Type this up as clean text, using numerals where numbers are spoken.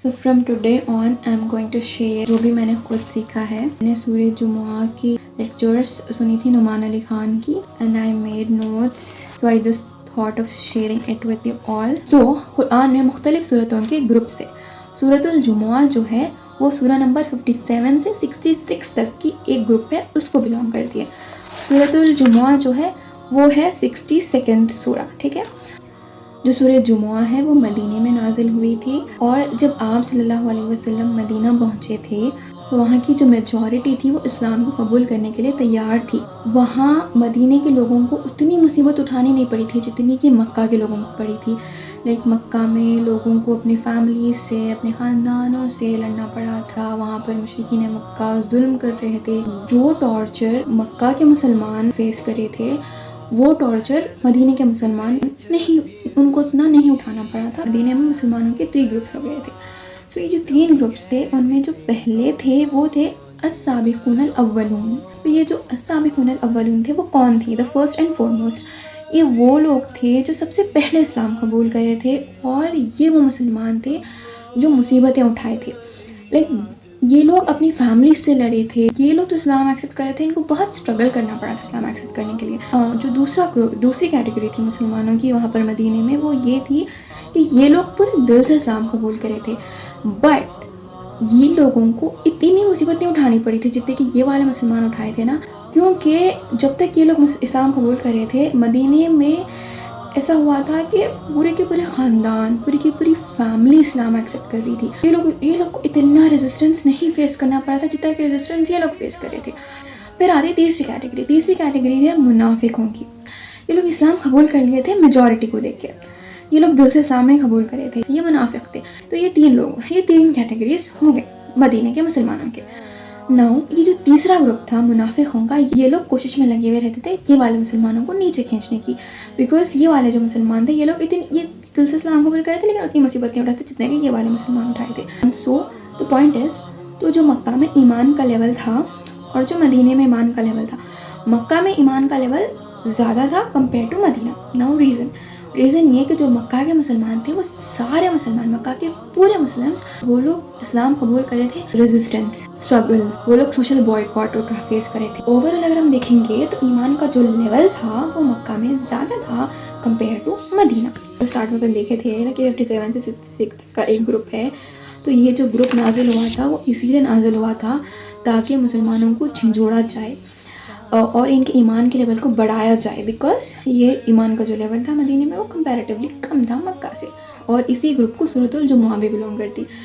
So from today on I'm going to share جو بھی میں نے خود سیکھا ہے. میں نے سورہ جمعہ کی لیکچرس سنی تھی نعمان علی خان کی and I made notes. So I just thought of sharing it with you all. So Quran میں مختلف سورتوں کے گروپ سے سورۃ الجمعہ جو ہے وہ سورہ نمبر 57 سے 66 تک کی ایک گروپ ہے, اس کو بلانگ کرتی ہے. سورۃ الجمعہ جو ہے وہ ہے 62 سورہ, ٹھیک ہے. جو سورہ جمعہ ہے وہ مدینے میں نازل ہوئی تھی, اور جب آپ صلی اللہ علیہ وسلم مدینہ پہنچے تھے تو وہاں کی جو میجورٹی تھی وہ اسلام کو قبول کرنے کے لیے تیار تھی. وہاں مدینے کے لوگوں کو اتنی مصیبت اٹھانی نہیں پڑی تھی جتنی کہ مکہ کے لوگوں کو پڑی تھی. لائک مکہ میں لوگوں کو اپنی فیملی سے, اپنے خاندانوں سے لڑنا پڑا تھا. وہاں پر مشرکین مکہ ظلم کر رہے تھے. جو ٹارچر مکہ کے مسلمان فیس کرے تھے وہ ٹارچر مدینے کے مسلمان ان کو اتنا نہیں اٹھانا پڑا تھا. مدینے میں مسلمانوں کے 3 گروپس ہو گئے تھے. سو یہ جو 3 گروپس تھے ان میں جو پہلے تھے وہ تھے السابقون الاولون. تو یہ جو السابقون الاولون تھے وہ کون تھی؟ دا فرسٹ اینڈ فارموسٹ یہ وہ لوگ تھے جو سب سے پہلے اسلام قبول کرے تھے, اور یہ وہ مسلمان تھے جو مصیبتیں اٹھائے تھے. لائک یہ لوگ اپنی فیملی سے لڑے تھے. یہ لوگ جو اسلام ایکسیپٹ کرے تھے ان کو بہت اسٹرگل کرنا پڑا تھا اسلام ایکسیپٹ کرنے کے لیے. جو دوسری کیٹیگری تھی مسلمانوں کی وہاں پر مدینے میں وہ یہ تھی کہ یہ لوگ پورے دل سے اسلام قبول کرے تھے, بٹ یہ لوگوں کو اتنی مصیبتیں اٹھانی پڑی تھی جتنے کہ یہ والے مسلمان اٹھائے تھے نا, کیونکہ جب تک یہ لوگ اسلام قبول کر رہے تھے مدینے میں ایسا ہوا تھا کہ پورے کے پورے خاندان, پوری کی پوری فیملی اسلام ایکسیپٹ کر رہی تھی. یہ لوگ کو اتنا ریزسٹنس نہیں فیس کرنا پڑا تھا جتنا کہ ریزسٹنس یہ لوگ فیس کر رہے تھے. پھر آتی تیسری کیٹیگری ہے منافقوں کی. یہ لوگ اسلام قبول کر لیے تھے میجورٹی کو دیکھ کے, یہ لوگ دل سے اسلام نہیں قبول کرے تھے, یہ منافق تھے. تو یہ 3 کیٹیگریز ہو گئے مدینے کے مسلمانوں کے. ناؤ یہ جو تیسرا گروپ تھا منافقوں کا, یہ لوگ کوشش میں لگے ہوئے رہتے تھے یہ والے مسلمانوں کو نیچے کھینچنے کی, بیکاز یہ والے جو مسلمان تھے یہ لوگ یہ دل سے اسلام قبول کرے تھے لیکن اتنی مصیبتیں اٹھاتے جتنے کہ یہ والے مسلمان اٹھائے تھے. سو دا پوائنٹ از, تو جو مکہ میں ایمان کا لیول تھا اور جو مدینے میں ایمان کا لیول تھا, مکہ میں ایمان کا لیول زیادہ تھا compare to Medina. Now reason یہ کہ جو مکہ کے مسلمان تھے وہ سارے مسلمان, مکہ کے پورے مسلمس, وہ لوگ اسلام قبول کرے تھے. ریزسٹنس, اسٹرگل, وہ لوگ سوشل بوائکاٹ فیس کرے تھے. اوور آل اگر ہم دیکھیں گے تو ایمان کا جو لیول تھا وہ مکہ میں زیادہ تھا کمپیئر ٹو مدینہ. اسٹارٹ میں دیکھے تھے نا کہ 57 سے 66 کا ایک گروپ ہے, تو یہ جو گروپ نازل ہوا تھا وہ اسی لیے نازل ہوا تھا تاکہ مسلمانوں کو جھنجھوڑا جائے اور ان کے ایمان کے لیول کو بڑھایا جائے, بیکاز یہ ایمان کا جو لیول تھا مدینے میں وہ کمپیریٹیولی کم تھا مکہ سے. اور اسی گروپ کو سورۃ الجمعہ بھی بلانگ کرتی.